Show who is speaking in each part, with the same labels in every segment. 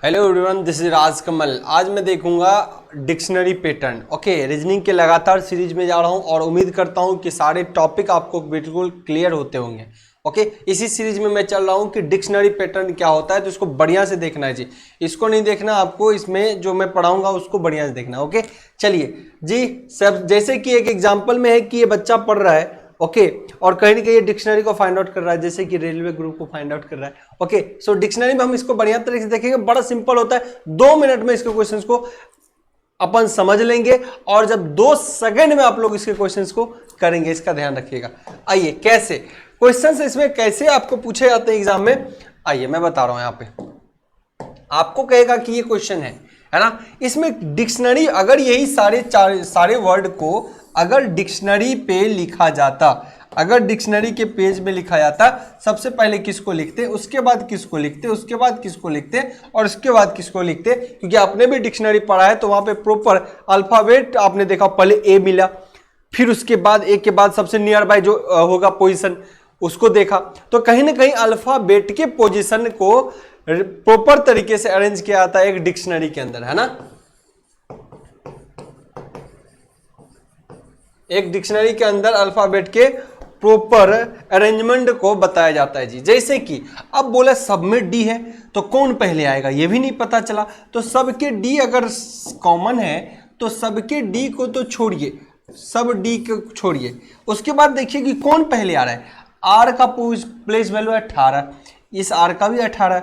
Speaker 1: Hello everyone, this is Raj Kamal. आज मैं देखूंगा डिक्शनरी पैटर्न। ओके, रीजनिंग के लगातार सीरीज में जा रहा हूं और उम्मीद करता हूं कि सारे टॉपिक आपको बिल्कुल क्लियर होते होंगे। ओके, इसी सीरीज में मैं चल रहा हूं कि डिक्शनरी पैटर्न क्या होता है, तो इसको बढ़िया से देखना है जी। इसको नहीं देखना आपको, इसमें जो मैं पढ़ाऊंगा उसको बढ़िया से देखना। ओके, चलिए जी। सब जैसे कि एक एग्जाम्पल में है कि ये बच्चा पढ़ रहा है, ओके और कहीं ना कहीं ये डिक्शनरी को फाइंड आउट कर रहा है, जैसे कि रेलवे ग्रुप को फाइंड आउट कर रहा है। ओके, सो डिक्शनरी में हम इसको बढ़िया तरीके से देखेंगे, बड़ा सिंपल होता है। 2 मिनट में इसके क्वेश्चंस को अपन समझ लेंगे और जब 2 सेकंड में आप लोग इसके क्वेश्चंस को करेंगे, इसका ध्यान रखिएगा। आइए, कैसे क्वेश्चंस इसमें कैसे आपको पूछे जाते हैं एग्जाम में, आइए मैं बता रहा हूं। यहां पे आपको कहेगा कि ये क्वेश्चन है ना, इसमें डिक्शनरी अगर यही सारे वर्ड को अगर डिक्शनरी पे लिखा जाता, अगर डिक्शनरी के पेज में लिखा जाता, सबसे पहले किसको लिखते, उसके बाद किसको लिखते, उसके बाद किसको लिखते और उसके बाद किसको लिखते, क्योंकि आपने भी डिक्शनरी पढ़ा है तो वहां पे प्रॉपर अल्फाबेट आपने देखा, पहले ए मिला, फिर उसके बाद ए के बाद सबसे नियर बाय जो होगा पोजीशन उसको देखा। तो कहीं ना कहीं अल्फाबेट के पोजीशन को प्रॉपर तरीके से अरेंज किया जाता है एक डिक्शनरी के अंदर, है ना। एक डिक्शनरी के अंदर अल्फाबेट के प्रॉपर अरेंजमेंट को बताया जाता है जी। जैसे कि अब बोला सब में डी है तो कौन पहले आएगा ये भी नहीं पता चला, तो सबके डी अगर कॉमन है तो सबके डी को तो छोड़िए, सब डी को छोड़िए, उसके बाद देखिए कि कौन पहले आ रहा है। आर का प्लेस वैल्यू है 18, इस आर का भी 18,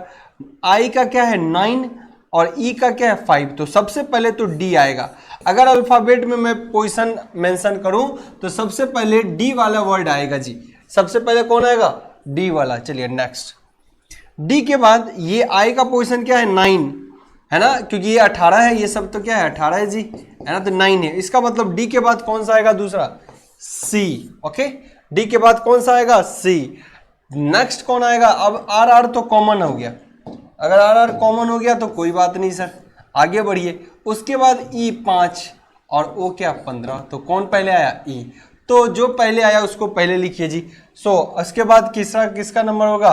Speaker 1: आई का क्या है 9 और ई का क्या है 5, तो सबसे पहले तो डी आएगा। अगर अल्फाबेट में मैं पोजीशन मेंशन करूं तो सबसे पहले डी वाला वर्ड आएगा जी। सबसे पहले कौन आएगा, डी वाला। चलिए नेक्स्ट, डी के बाद ये आई का पोजीशन क्या है 9, है ना, क्योंकि ये 18 है, ये सब तो क्या है 18 है जी, है ना, तो 9 है। इसका मतलब डी के बाद कौन सा आएगा, दूसरा सी। ओके, डी के बाद कौन सा आएगा, सी। नेक्स्ट कौन आएगा, अब आर आर तो कॉमन हो गया, अगर आर आर कॉमन हो गया तो कोई बात नहीं सर, आगे बढ़िए। उसके बाद ई 5 और ओ क्या 15, तो कौन पहले आया, ई, तो जो पहले आया उसको पहले लिखिए जी। सो उसके बाद किसका नंबर होगा,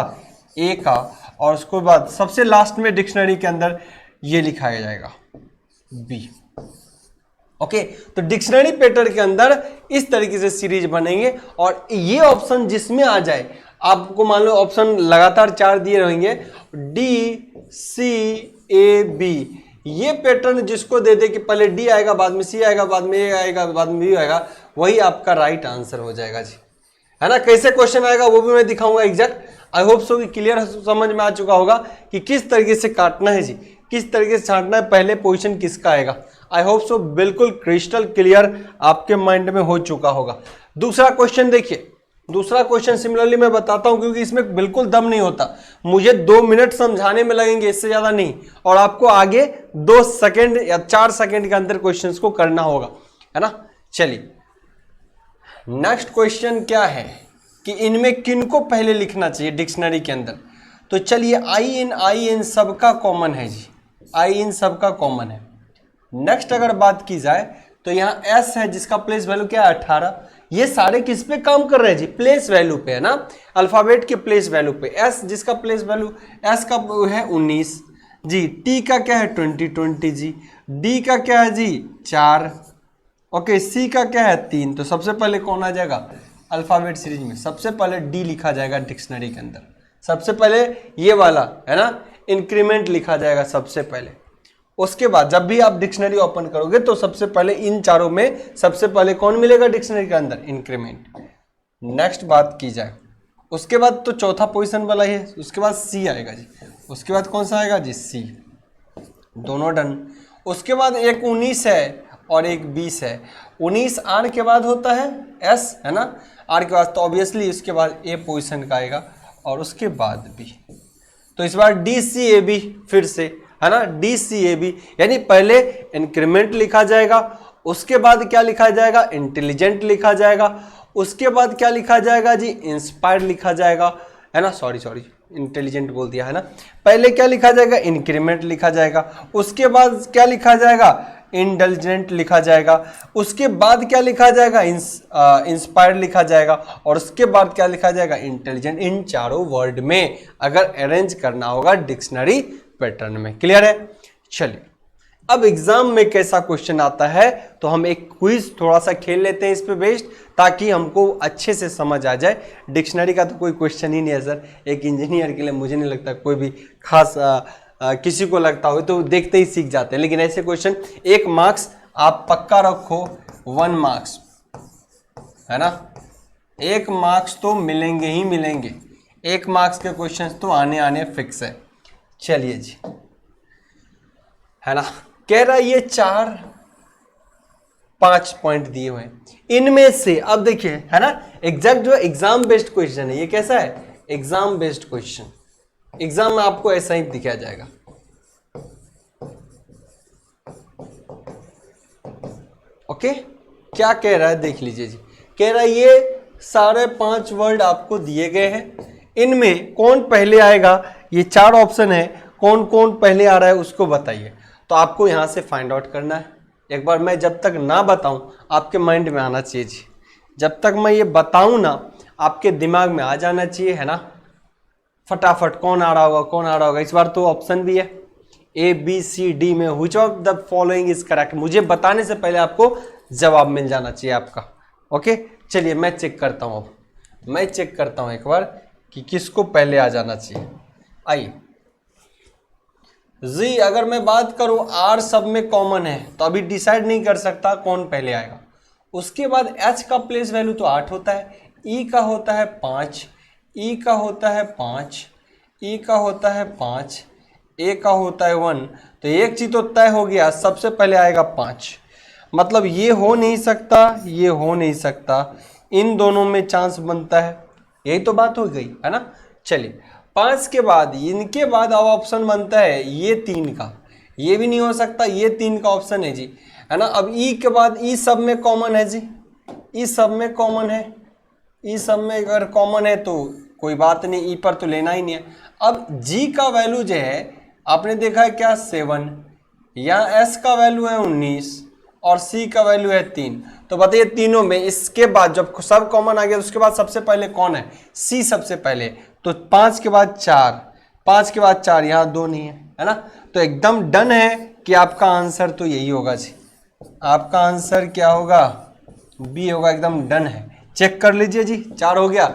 Speaker 1: ए का, और उसके बाद सबसे लास्ट में डिक्शनरी के अंदर ये लिखाया जाएगा बी। ओके, तो डिक्शनरी पैटर्न के अंदर इस तरीके से सीरीज बनेंगे और ये ऑप्शन जिसमें आ जाए, आपको मान लो ऑप्शन लगातार 4 दिए रहेंगे, डी सी ए बी, ये पैटर्न जिसको दे दे कि पहले डी आएगा बाद में सी आएगा बाद में ए आएगा बाद में बी आएगा, वही आपका राइट आंसर हो जाएगा जी, है ना। कैसे क्वेश्चन आएगा वो भी मैं दिखाऊंगा एग्जैक्ट। आई होप सो कि क्लियर समझ में आ चुका होगा कि किस तरीके से काटना है जी, किस तरीके से छांटना है, पहले पोजीशन किसका आएगा। आई होप सो बिल्कुल क्रिस्टल क्लियर आपके माइंड में हो चुका होगा। दूसरा क्वेश्चन देखिए, दूसरा क्वेश्चन सिमिलरली मैं बताता हूं क्योंकि इसमें बिल्कुल दम नहीं होता, मुझे 2 मिनट समझाने में लगेंगे, इससे ज्यादा नहीं, और आपको आगे 2 सेकंड या 4 सेकंड के अंदर क्वेश्चंस को करना होगा, है ना। चलिए नेक्स्ट क्वेश्चन क्या है कि इनमें किनको पहले लिखना चाहिए डिक्शनरी के अंदर, तो चलिए आई इन सबका कॉमन है जी, आई इन सबका कॉमन है। नेक्स्ट अगर बात की जाए तो यहाँ एस है जिसका प्लेस वैल्यू क्या है 18, ये सारे किस पे काम कर रहे हैं जी, प्लेस वैल्यू पे, है ना, अल्फाबेट के प्लेस वैल्यू पे। एस जिसका प्लेस वैल्यू एस का है 19 जी, टी का क्या है 20 जी, डी का क्या है जी 4, ओके, सी का क्या है 3, तो सबसे पहले कौन आ जाएगा, अल्फाबेट सीरीज में सबसे पहले डी लिखा जाएगा डिक्शनरी के अंदर, सबसे पहले ये वाला, है ना, इंक्रीमेंट लिखा जाएगा सबसे पहले। उसके बाद जब भी आप डिक्शनरी ओपन करोगे तो सबसे पहले इन चारों में सबसे पहले कौन मिलेगा डिक्शनरी के अंदर, इंक्रीमेंट। नेक्स्ट बात की जाए उसके बाद तो चौथा पोजीशन वाला है, उसके बाद सी आएगा जी, उसके बाद कौन सा आएगा जी सी, दोनों डन। उसके बाद एक 19 है और एक 20 है, 19 आर के बाद होता है एस, है ना, आर के बाद तो ऑब्वियसली इसके बाद ए पोजीशन का आएगा और उसके बाद बी, तो इस बार डी सी ए बी फिर से, है ना, डी सी ए बी, यानी पहले इंक्रीमेंट लिखा जाएगा, उसके बाद क्या लिखा जाएगा, इंटेलिजेंट लिखा जाएगा, उसके बाद क्या लिखा जाएगा जी, इंस्पायर्ड लिखा जाएगा, है ना, सॉरी इंटेलिजेंट बोल दिया, है ना। पहले क्या लिखा जाएगा, इंक्रीमेंट लिखा जाएगा, उसके बाद क्या लिखा जाएगा, इंटेलिजेंट लिखा जाएगा, उसके बाद क्या लिखा जाएगा, इंस्पायर्ड लिखा जाएगा, और उसके बाद क्या लिखा जाएगा, इंटेलिजेंट। इन चारों वर्ड में अगर अरेंज करना होगा डिक्शनरी पैटर्न में। क्लियर है? चलिए, अब एग्जाम में कैसा क्वेश्चन आता है तो हम एक क्विज थोड़ा सा खेल लेते हैं इस पे बेस्ड, ताकि हमको अच्छे से समझ आ जाए। डिक्शनरी का तो कोई क्वेश्चन ही नहीं है सर, एक इंजीनियर के लिए मुझे नहीं लगता कोई भी खास किसी को लगता हो, तो देखते ही सीख जाते हैं। लेकिन ऐसे क्वेश्चन 1 मार्क्स आप पक्का रखो, 1 मार्क्स है ना, 1 मार्क्स तो मिलेंगे ही मिलेंगे, 1 मार्क्स के क्वेश्चन तो आने फिक्स है। चलिए जी, है ना, कह रहा है ये 4-5 पॉइंट दिए हुए हैं, इनमें से अब देखिए, है ना, एग्जैक्ट जो एग्जाम बेस्ड क्वेश्चन है, ये कैसा है, एग्जाम बेस्ड क्वेश्चन। एग्जाम में आपको ऐसा ही दिखाया जाएगा। ओके, क्या कह रहा है देख लीजिए जी, कह रहा है ये सारे 5 वर्ड आपको दिए गए हैं, इनमें कौन पहले आएगा, ये 4 ऑप्शन है, कौन कौन पहले आ रहा है उसको बताइए। तो आपको यहां से फाइंड आउट करना है। एक बार मैं जब तक ना बताऊं आपके माइंड में आना चाहिए जी, जब तक मैं ये बताऊं ना आपके दिमाग में आ जाना चाहिए, है ना, फटाफट कौन आ रहा होगा, कौन आ रहा होगा। इस बार तो ऑप्शन भी है ABCD में which of the following is correct, मुझे बताने से पहले आपको जवाब मिल जाना चाहिए आपका। ओके, चलिए मैं चेक करता हूं, अब मैं चेक करता हूं एक बार कि किसको पहले आ जाना चाहिए। आइए जी, अगर मैं बात करूं R सब में कॉमन है तो अभी डिसाइड नहीं कर सकता कौन पहले आएगा। उसके बाद H का प्लेस वैल्यू तो 8 होता है, E का होता है 5, E का होता है 5, E का होता है 5, A का होता है 1। तो एक चीज तो तय हो गया, सबसे पहले आएगा 5, मतलब ये हो नहीं सकता, ये हो नहीं सकता, इन दोनों में चांस बनता है, यही तो बात हो गई, है ना। चलिए 5 के बाद, इनके बाद अब ऑप्शन बनता है ये 3 का, ये भी नहीं हो सकता, ये 3 का ऑप्शन है जी, है ना। अब ई के बाद ई सब में कॉमन है जी, ई सब में कॉमन है, ई सब में अगर कॉमन है तो कोई बात नहीं, ई पर तो लेना ही नहीं है। अब जी का वैल्यू जो है आपने देखा है क्या 7, यहाँ एस का वैल्यू है 19 और सी का वैल्यू है 3। तो बताइए तीनों में इसके बाद जब सब कॉमन आ गया तो उसके बाद सबसे पहले कौन है, सी सबसे पहले। तो 5 के बाद 4, 5 के बाद 4, यहाँ 2 नहीं है ना। तो एकदम डन है कि आपका आंसर तो यही होगा जी, आपका आंसर क्या होगा, बी होगा, एकदम डन है। चेक कर लीजिए जी, 4 हो गया।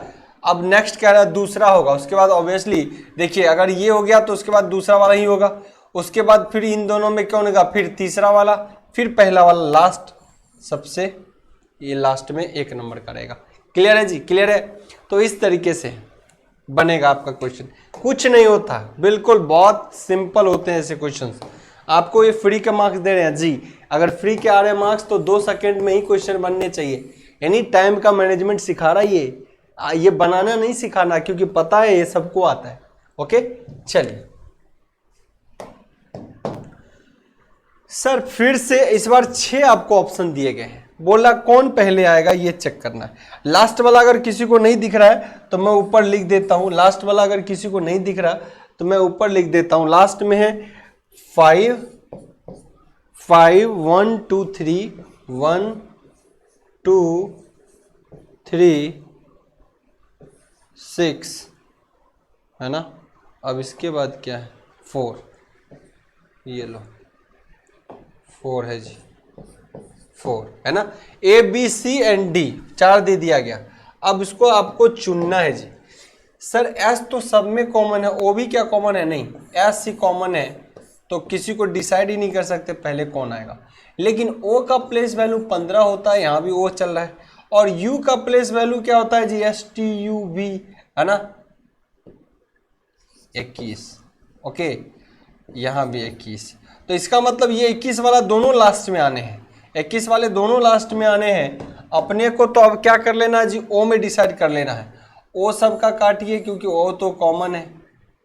Speaker 1: अब नेक्स्ट क्या रहा, दूसरा होगा, उसके बाद ऑब्वियसली देखिए अगर ये हो गया तो उसके बाद दूसरा वाला ही होगा, उसके बाद फिर इन दोनों में कौन होगा, फिर तीसरा वाला, फिर पहला वाला, लास्ट सबसे ये लास्ट में 1 नंबर का रहेगा। क्लियर है जी, क्लियर है। तो इस तरीके से बनेगा आपका क्वेश्चन, कुछ नहीं होता, बिल्कुल बहुत सिंपल होते हैं ऐसे क्वेश्चंस। आपको ये फ्री के मार्क्स दे रहे हैं जी, अगर फ्री के आ रहे हैं मार्क्स तो 2 सेकंड में ही क्वेश्चन बनने चाहिए, यानी टाइम का मैनेजमेंट सिखा रहा है ये बनाना नहीं सिखाना, क्योंकि पता है ये सबको आता है। ओके, चलिए सर फिर से इस बार 6 आपको ऑप्शन दिए गए हैं, बोला कौन पहले आएगा ये चेक करना है। लास्ट वाला अगर किसी को नहीं दिख रहा है तो मैं ऊपर लिख देता हूं, लास्ट वाला अगर किसी को नहीं दिख रहा तो मैं ऊपर लिख देता हूं। लास्ट में है 5 1 2 3 1 2 3 6 है ना। अब इसके बाद क्या है 4, ये लो 4 है जी, 4 है ना। A B C and D 4 दे दिया गया। अब इसको आपको चुनना है जी। सर S तो सब में कॉमन है, O भी क्या कॉमन है, नहीं S ही कॉमन है, तो किसी को डिसाइड ही नहीं कर सकते पहले कौन आएगा। लेकिन O का प्लेस वैल्यू 15 होता है, यहाँ भी O चल रहा है, और U का प्लेस वैल्यू क्या होता है जी, STUV है ना, 21। ओके, यहाँ भी 21, तो इसका मतलब ये 21 वाला दोनों लास्ट में आने हैं, 21 वाले दोनों लास्ट में आने हैं। अपने को तो अब क्या कर लेना है जी, ओ में डिसाइड कर लेना है। ओ सब का काटिए क्योंकि ओ तो कॉमन है,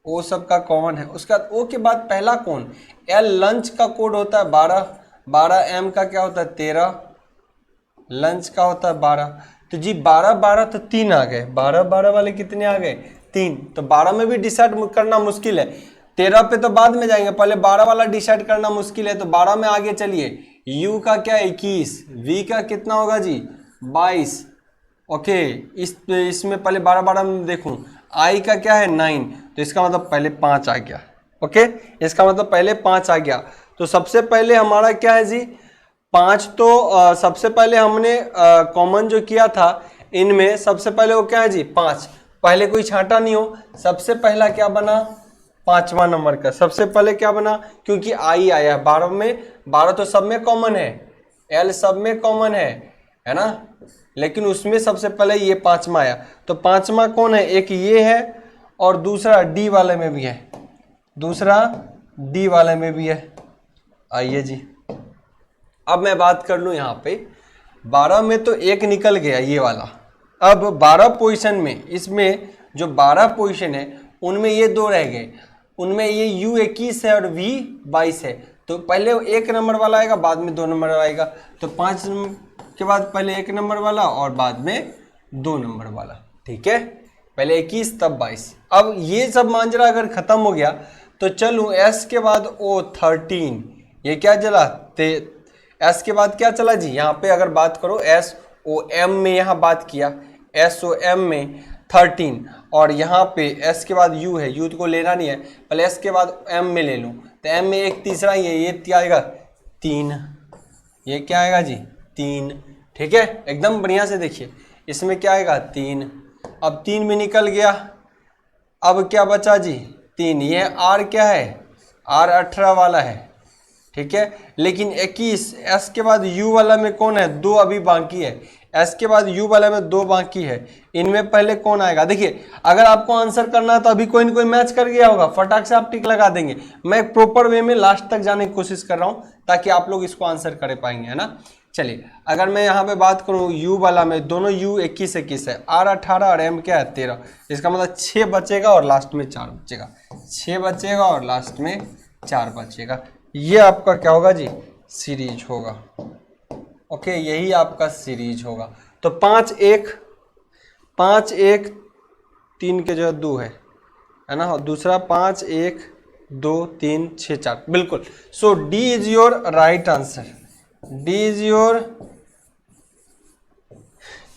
Speaker 1: ओ सब का कॉमन है। उसके बाद ओ के बाद पहला कौन, एल लंच का कोड होता है 12, 12 एम का क्या होता है 13, लंच का होता है 12। तो जी 12 12 तो 3 आ गए, 12 12 वाले कितने आ गए 3। तो 12 में भी डिसाइड करना मुश्किल है, 13 पे तो बाद में जाएंगे, पहले 12 वाला डिसाइड करना मुश्किल है, तो 12 में आगे चलिए। U का क्या 21, V का कितना होगा जी 22। ओके, इसमें पहले 12 12 में देखूं, I का क्या है 9, तो इसका मतलब पहले 5 आ गया, ओके, इसका मतलब पहले 5 आ गया। तो सबसे पहले हमारा क्या है जी 5, तो सबसे पहले हमने कॉमन जो किया था इनमें सबसे पहले वो क्या है जी 5, पहले कोई छांटा नहीं हो, सबसे पहला क्या बना 5वां नंबर का, सबसे पहले क्या बना, क्योंकि आई आया 12 में, 12 तो सब में कॉमन है, एल सब में कॉमन है ना, लेकिन उसमें सबसे पहले ये 5वां आया। तो 5वां कौन है, एक ये है और दूसरा डी वाले में भी है, दूसरा डी वाले में भी है। आइए जी अब मैं बात कर लूं यहाँ पे 12 में तो एक निकल गया ये वाला, अब 12 पोजीशन में, इसमें जो 12 पोजीशन है उनमें ये 2 रह गए, उनमें ये U21 है और V22 है, तो पहले 1 नंबर वाला आएगा बाद में 2 नंबर वाला आएगा, तो 5 के बाद पहले 1 नंबर वाला और बाद में 2 नंबर वाला, ठीक है, पहले 21 तब 22। अब ये सब मांजरा अगर खत्म हो गया तो चलूँ S के बाद O13, ये क्या चला S के बाद क्या चला जी, यहाँ पे अगर बात करो SOM में यहाँ बात किया, SOM में 13 और यहाँ पे S के बाद U है, U को लेना नहीं है, पहले S के बाद M में ले लूँ, तो M में एक तीसरा ही है, ये क्या आएगा 3, ये क्या आएगा जी 3, ठीक है, एकदम बढ़िया से देखिए इसमें क्या आएगा 3, अब 3 भी निकल गया, अब क्या बचा जी 3, ये R क्या है R 18 वाला है, ठीक है, लेकिन 21 S के बाद U वाला में कौन है 2 अभी बाकी है, S के बाद U वाला में 2 बाकी है, इनमें पहले कौन आएगा, देखिए अगर आपको आंसर करना है तो अभी कोई ना कोई मैच कर गया होगा, फटाक से आप टिक लगा देंगे, मैं प्रॉपर वे में लास्ट तक जाने की कोशिश कर रहा हूं ताकि आप लोग इसको आंसर कर पाएंगे, है ना। चलिए अगर मैं यहाँ पे बात करूँ U वाला में, दोनों U 21 है, R 18 और M क्या है 13, इसका मतलब 6 बचेगा और लास्ट में 4 बचेगा, 6 बचेगा और लास्ट में 4 बचेगा, ये आपका क्या होगा जी सीरीज होगा, ओके, यही आपका सीरीज होगा। तो 5 1 3 के जो 2 है ना, और दूसरा 5 1 2 3 6 4, बिल्कुल। So D is your right answer, D is your,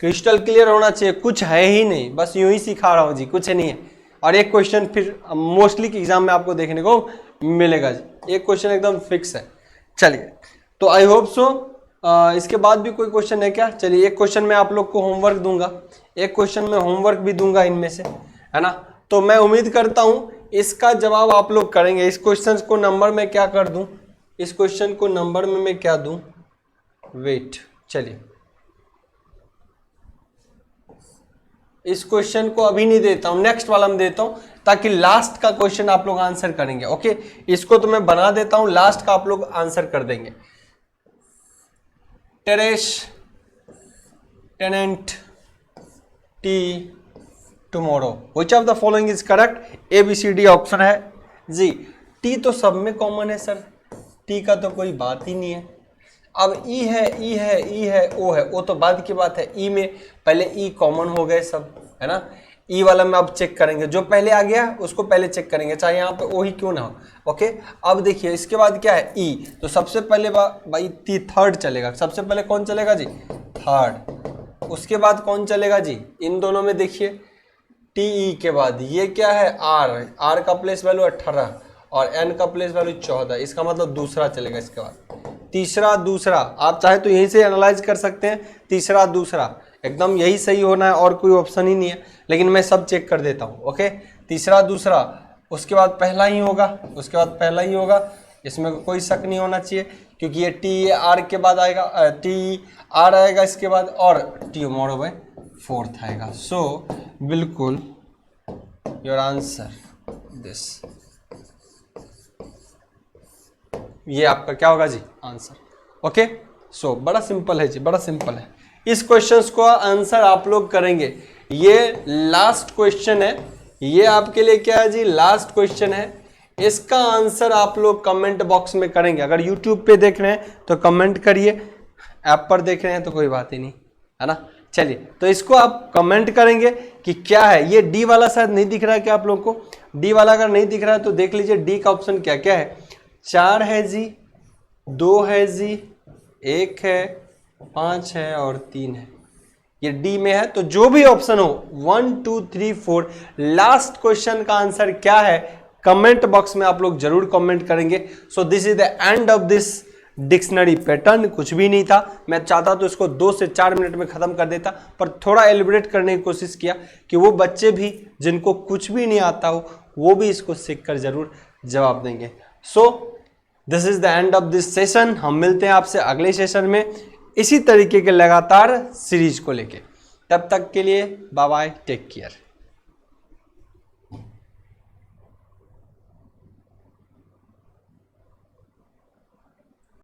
Speaker 1: crystal clear होना चाहिए, कुछ है ही नहीं, बस यूं ही सिखा रहा हूं जी, कुछ नहीं है। और एक क्वेश्चन फिर मोस्टली के एग्जाम में आपको देखने को मिलेगा जी, एक क्वेश्चन एकदम फिक्स है। चलिए तो आई होप सो इसके बाद भी कोई क्वेश्चन है क्या, चलिए एक क्वेश्चन मैं आप लोग को होमवर्क दूंगा, एक क्वेश्चन में होमवर्क भी दूंगा इनमें से, है ना, तो मैं उम्मीद करता हूं इसका जवाब आप लोग करेंगे। इस क्वेश्चन को नंबर में क्या कर दूं, इस क्वेश्चन को नंबर में मैं क्या दूं, वेट, चलिए इस क्वेश्चन को अभी नहीं देता हूं, नेक्स्ट वाला में देता हूं ताकि लास्ट का क्वेश्चन आप लोग आंसर करेंगे, ओके, इसको तो मैं बना देता हूं, लास्ट का आप लोग आंसर कर देंगे। Terrace tenant T tomorrow, which of the following is correct, ABCD option है जी। टी तो सब में कॉमन है सर, टी का तो कोई बात ही नहीं है। अब ई है, ई है, ई है, ओ है, ओ तो बाद की बात है, ई में पहले ई कॉमन हो गए सब, है ना, ई वाला में अब चेक करेंगे, जो पहले आ गया उसको पहले चेक करेंगे, चाहे यहाँ पे ओ ही क्यों ना हो, ओके। अब देखिए इसके बाद क्या है ई, तो सबसे पहले भाई थर्ड चलेगा, सबसे पहले कौन चलेगा जी थर्ड, उसके बाद कौन चलेगा जी, इन दोनों में देखिए टी के बाद ये क्या है आर का प्लेस वैल्यू 18 और एन का प्लेस वैल्यू 14, इसका मतलब दूसरा चलेगा। इसके बाद तीसरा दूसरा, आप चाहे तो यहीं से एनालाइज कर सकते हैं, तीसरा दूसरा एकदम यही सही होना है और कोई ऑप्शन ही नहीं है, लेकिन मैं सब चेक कर देता हूँ, ओके। तीसरा दूसरा, उसके बाद पहला ही होगा, उसके बाद पहला ही होगा, इसमें कोई शक नहीं होना चाहिए क्योंकि ये टी आर के बाद आएगा, टी आर आएगा इसके बाद और टी मोड़ो बाय फोर्थ आएगा। सो बिल्कुल योर आंसर दिस, ये आपका क्या होगा जी आंसर, ओके। सो बड़ा सिंपल है जी, बड़ा सिंपल है। इस क्वेश्चंस को आंसर आप लोग करेंगे, ये लास्ट क्वेश्चन है, ये आपके लिए क्या है जी लास्ट क्वेश्चन है, इसका आंसर आप लोग कमेंट बॉक्स में करेंगे। अगर यूट्यूब पे देख रहे हैं तो कमेंट करिए, ऐप पर देख रहे हैं तो कोई बात ही नहीं, है ना। चलिए तो इसको आप कमेंट करेंगे कि क्या है, ये डी वाला शायद नहीं दिख रहा है क्या आप लोग को, डी वाला अगर नहीं दिख रहा है तो देख लीजिए डी का ऑप्शन क्या क्या है, 4 है जी, 2 है जी, 1 है, 5 है और 3 है, ये डी में है। तो जो भी ऑप्शन हो 1 2 3 4, लास्ट क्वेश्चन का आंसर क्या है कमेंट बॉक्स में आप लोग जरूर कमेंट करेंगे। So this is the end of this dictionary pattern. कुछ भी नहीं था, मैं चाहता तो इसको 2 से 4 मिनट में खत्म कर देता, पर थोड़ा एलिब्रेट करने की कोशिश किया कि वो बच्चे भी जिनको कुछ भी नहीं आता हो वो भी इसको सीख कर जरूर जवाब देंगे। So this is the end of this session. हम मिलते हैं आपसे अगले सेशन में इसी तरीके के लगातार सीरीज को लेके। तब तक के लिए बाय बाय, टेक केयर।